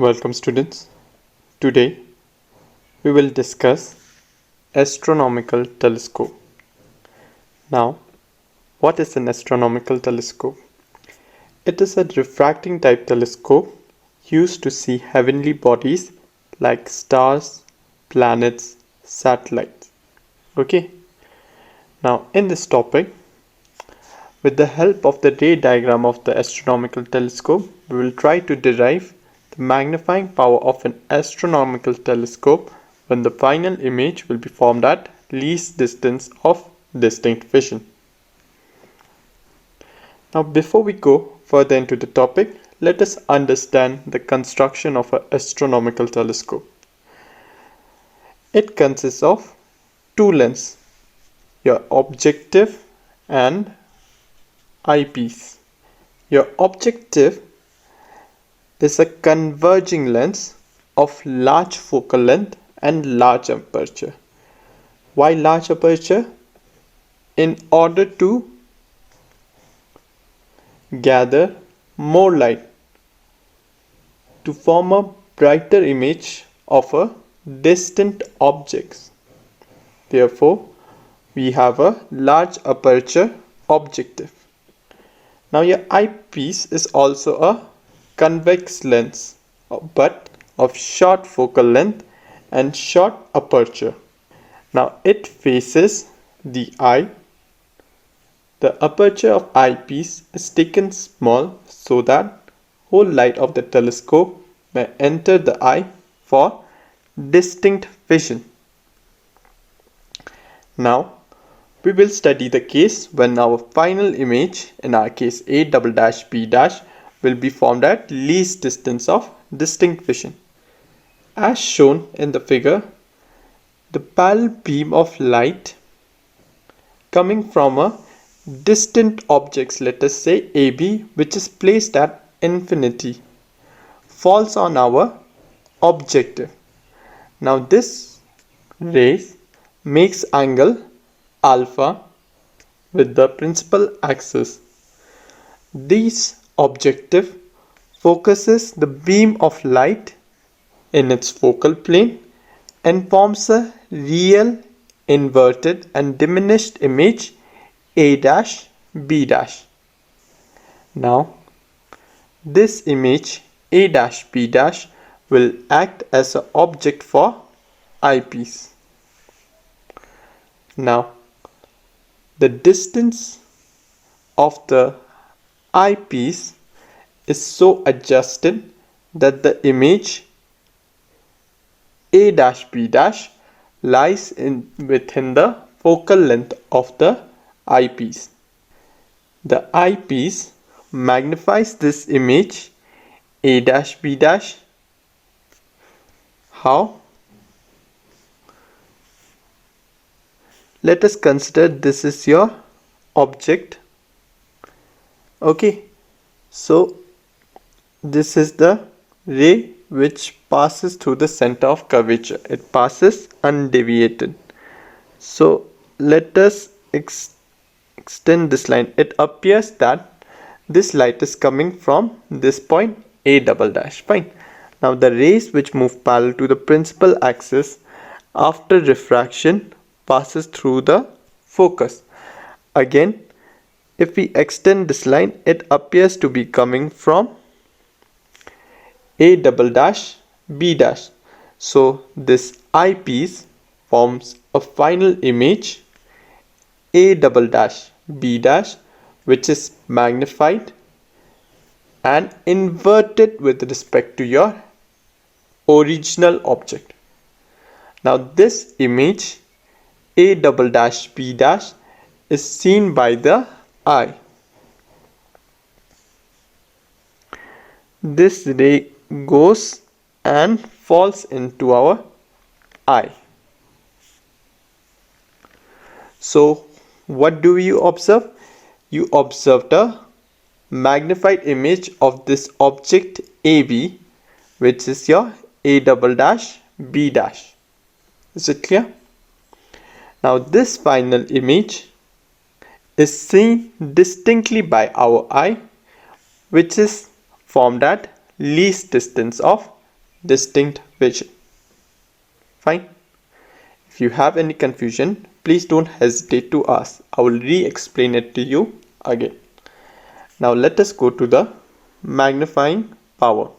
Welcome students. Today we will discuss astronomical telescope. Now, what is an astronomical telescope? It is a refracting type telescope used to see heavenly bodies like stars, planets, satellites. Okay. Now, in this topic, with the help of the ray diagram of the astronomical telescope, we will try to derive the magnifying power of an astronomical telescope when the final image will be formed at least distance of distinct vision. Now, before we go further into the topic, let us understand the construction of an astronomical telescope. It consists of two lenses, your objective and eyepiece. Your objective is a converging lens of large focal length and large aperture. Why large aperture? In order to gather more light to form a brighter image of a distant objects. Therefore, we have a large aperture objective. Now your eyepiece is also a convex lens but of short focal length and short aperture. Now it faces the eye. The aperture of eyepiece is taken small so that whole light of the telescope may enter the eye for distinct vision. Now we will study the case when our final image, in our case A double dash B dash, will be formed at least distance of distinct vision. As shown in the figure, the parallel beam of light coming from a distant object, let us say AB, which is placed at infinity, falls on our objective. Now this rays makes angle alpha with the principal axis. This objective focuses the beam of light in its focal plane and forms a real inverted and diminished image A dash B dash. Now this image A dash B dash will act as an object for eyepiece. Now the distance of the eyepiece is so adjusted that the image A dash B dash lies within the focal length of the eyepiece. The eyepiece magnifies this image A dash B dash. How? Let us consider this is your object. Okay, so this is the ray which passes through the center of curvature. It passes undeviated. So let us extend this line. It appears that this light is coming from this point A double dash. Fine. Now the rays which move parallel to the principal axis after refraction passes through the focus. Again, if we extend this line, it appears to be coming from A double dash B dash. So this eyepiece forms a final image A double dash B dash, which is magnified and inverted with respect to your original object. Now this image A double dash B dash is seen by the eye. This ray goes and falls into our eye. So what do you observe? You observed a magnified image of this object AB, which is your A double dash B dash. Is it clear? Now this final image is seen distinctly by our eye, which is formed at least distance of distinct vision. Fine. If you have any confusion, please don't hesitate to ask. I will re-explain it to you again. Now let us go to the magnifying power.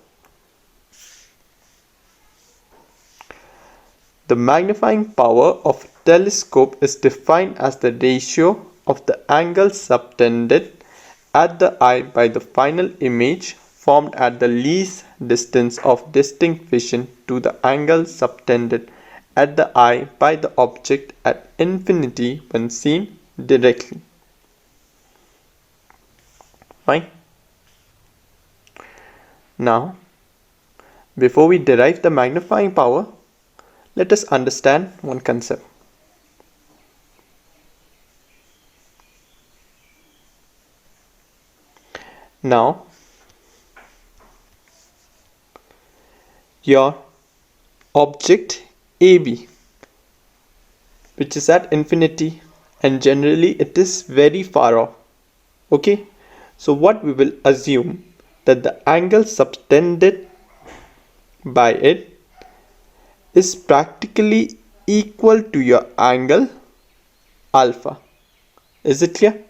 The magnifying power of a telescope is defined as the ratio of the angle subtended at the eye by the final image formed at the least distance of distinct vision to the angle subtended at the eye by the object at infinity when seen directly. Fine. Now, before we derive the magnifying power, let us understand one concept. Now, your object AB, which is at infinity, and generally it is very far off. Okay, so what we will assume that the angle subtended by it is practically equal to your angle alpha. Is it clear?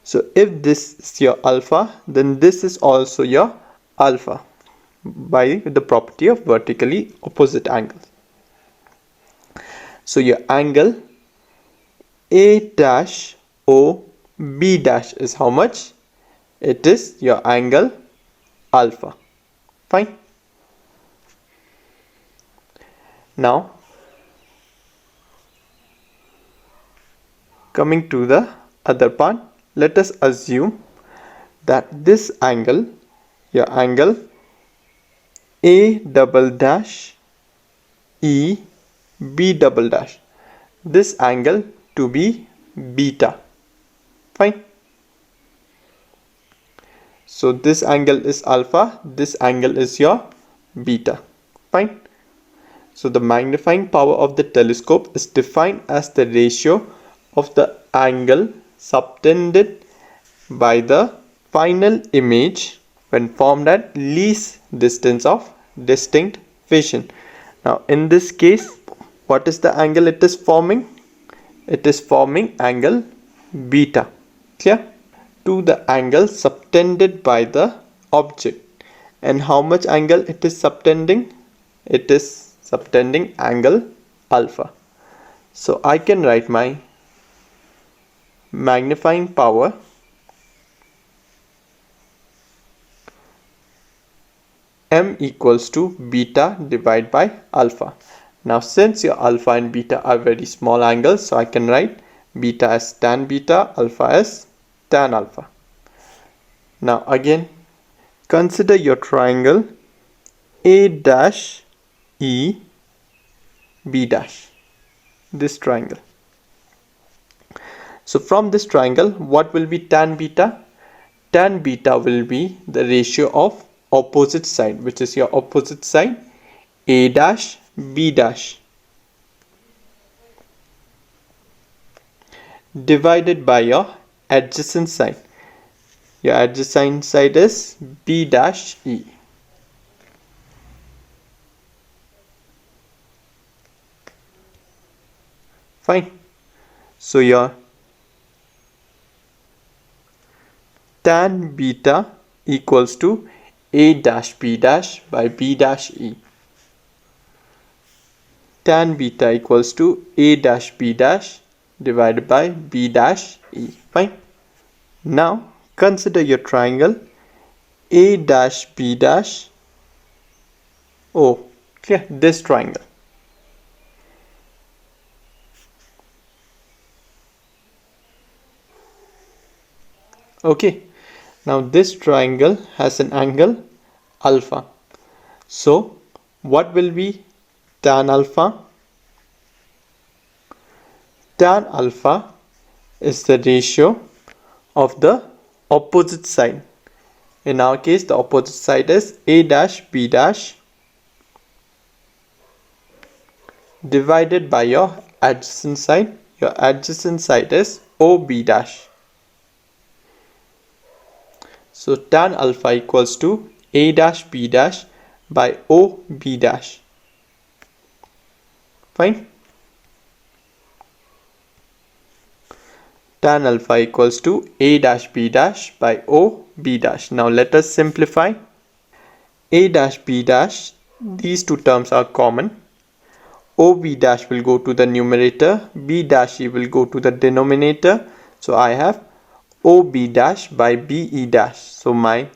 So if this is your alpha, then this is also your alpha by the property of vertically opposite angles. So your angle A dash O B dash is how much? It is your angle alpha. Fine. Now, coming to the other part, let us assume that this angle, your angle A double dash E B double dash, this angle to be beta. Fine. So this angle is alpha, this angle is your beta. Fine. So the magnifying power of the telescope is defined as the ratio of the angle subtended by the final image when formed at least distance of distinct vision. Now in this case, what is the angle it is forming? It is forming angle beta. Clear? To the angle subtended by the object. And how much angle it is subtending? It is subtending angle alpha. So I can write my magnifying power m equals to beta divided by alpha. Now since your alpha and beta are very small angles, so I can write beta as tan beta, alpha as tan alpha. Now again, consider your triangle A dash E B dash, this triangle. So from this triangle, what will be tan beta? Tan beta will be the ratio of opposite side, which is your opposite side A dash B dash divided by your adjacent side. Your adjacent side is B dash E. Fine. So your tan beta equals to A dash B dash by B dash E. Tan beta equals to A dash B dash divided by B dash E. Fine. Now consider your triangle A dash B dash O. Clear? This triangle. Okay. Now this triangle has an angle alpha. So what will be tan alpha? Tan alpha is the ratio of the opposite side. In our case, the opposite side is A dash B dash divided by your adjacent side. Your adjacent side is OB dash. So tan alpha equals to A dash B dash by O B dash. Fine. Tan alpha equals to A dash B dash by O B dash. Now let us simplify. A dash B dash, these two terms are common. OB dash will go to the numerator, B dash E will go to the denominator. So I have OB dash by BE dash. So my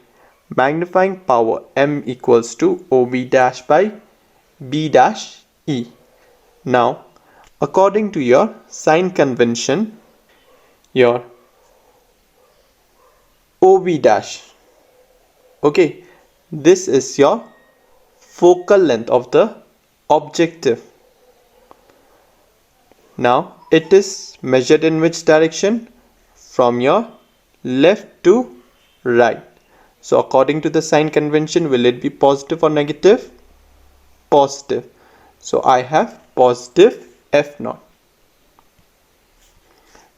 magnifying power M equals to OB dash by B dash E. Now, according to your sign convention, your OB dash, okay, this is your focal length of the objective. Now it is measured in which direction? From your left to right. So according to the sign convention, will it be positive or negative? Positive. So I have positive F0.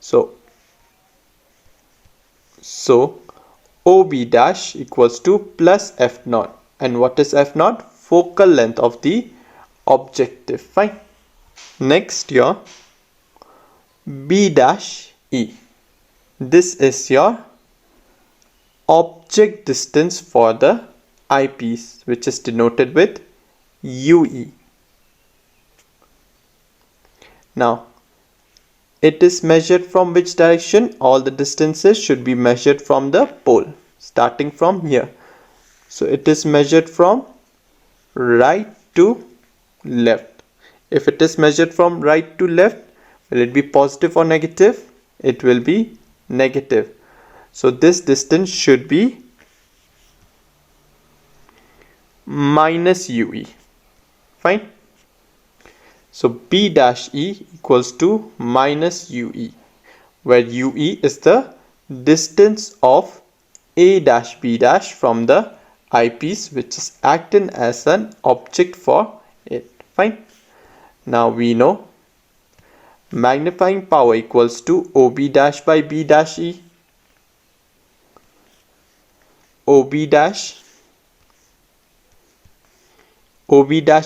So OB dash equals to plus F0. And what is F0? Focal length of the objective. Fine. Next, your B dash E. This is your object distance for the eyepiece, which is denoted with UE. Now, it is measured from which direction? All the distances should be measured from the pole, starting from here. So it is measured from right to left. If it is measured from right to left, will it be positive or negative? It will be negative. So this distance should be minus UE. Fine. So B dash E equals to minus UE, where UE is the distance of A dash B dash from the eyepiece, which is acting as an object for it. Fine. Now we know magnifying power equals to OB dash by B dash E. OB dash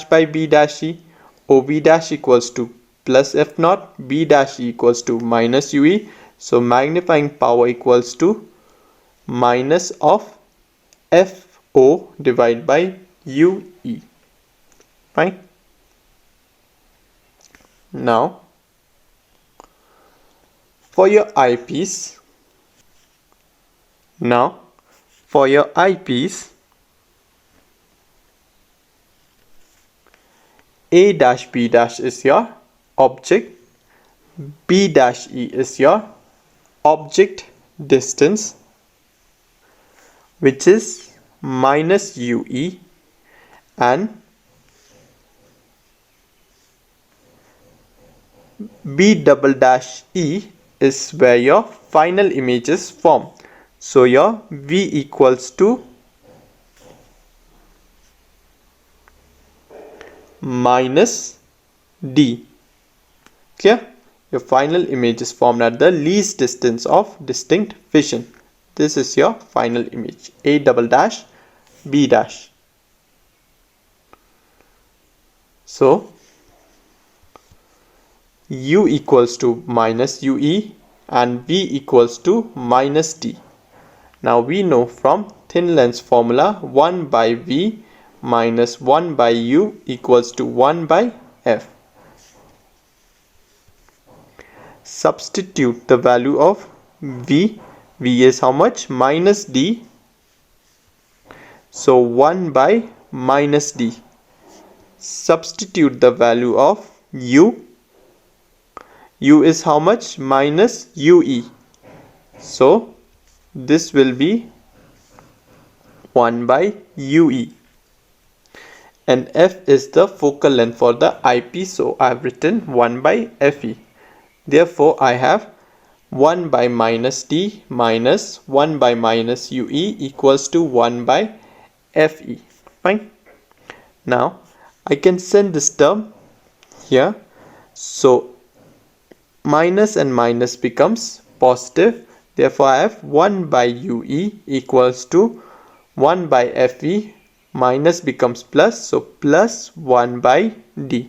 by B dash E. OB dash equals to plus F0, B dash E equals to minus UE. So magnifying power equals to minus of FO divided by UE. Fine. Now, for your eyepiece, A dash B dash is your object, B dash E is your object distance, which is minus UE, and B double dash E is where your final image is formed. So your V equals to minus D. Clear? Your final image is formed at the least distance of distinct vision. This is your final image, A double dash B dash. So U equals to minus UE and V equals to minus D. Now we know from thin lens formula 1 by V minus 1 by U equals to 1 by F. Substitute the value of V. V is how much? Minus D. So 1 by minus D. Substitute the value of U. U is how much? Minus UE. So this will be 1 by UE. And F is the focal length for the eyepiece. So I have written 1 by FE. Therefore I have 1 by minus D minus 1 by minus UE equals to 1 by FE. Fine. Now I can send this term here. So minus and minus becomes positive. Therefore, I have 1 by UE equals to 1 by FE, minus becomes plus, so plus 1 by D.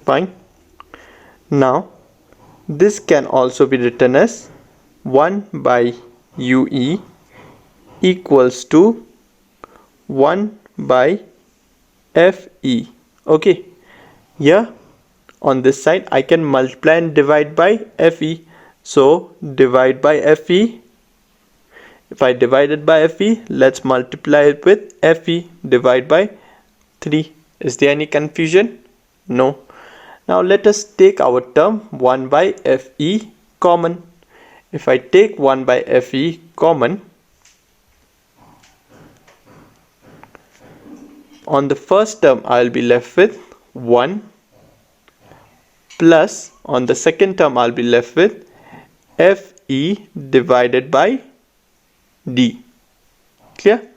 Fine. Now, this can also be written as 1 by UE equals to 1 by FE. Okay, here on this side I can multiply and divide by FE. So divide by FE. If I divide it by FE, let's multiply it with FE. Divide by 3. Is there any confusion? No. Now let us take our term 1 by FE common. If I take 1 by FE common, on the first term I will be left with 1 plus on the second term I will be left with FE divided by D. Clear?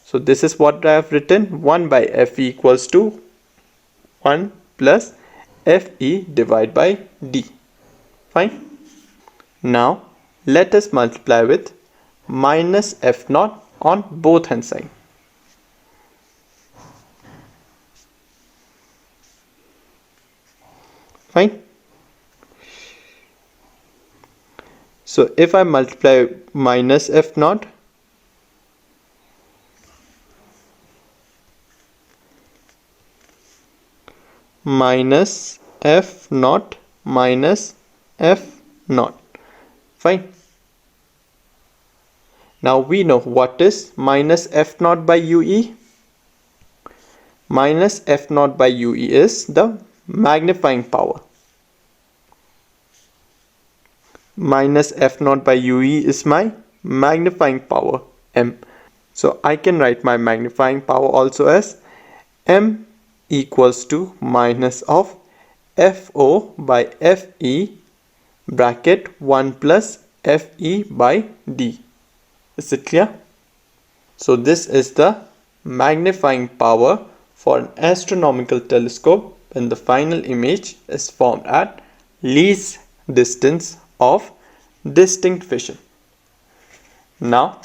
So this is what I have written. 1 by FE equals to 1 plus FE divided by D. Fine. Now let us multiply with minus F naught on both hand side. Fine. So if I multiply minus F naught, minus F naught minus F naught. Fine. Now we know what is minus F naught by UE. Minus F naught by UE is the magnifying power. Minus F naught by UE is my magnifying power, M. So I can write my magnifying power also as M equals to minus of FO by FE bracket 1 plus FE by D. Is it clear? So this is the magnifying power for an astronomical telescope when the final image is formed at least distance of distinct vision. Now,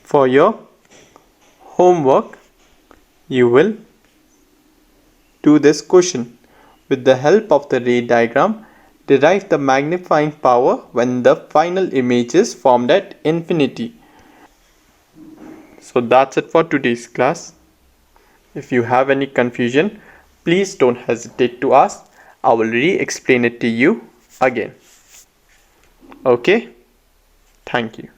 for your homework, you will do this question. With the help of the ray diagram, derive the magnifying power when the final image is formed at infinity. So that's it for today's class. If you have any confusion, please don't hesitate to ask. I will re-explain it to you again. Okay? Thank you.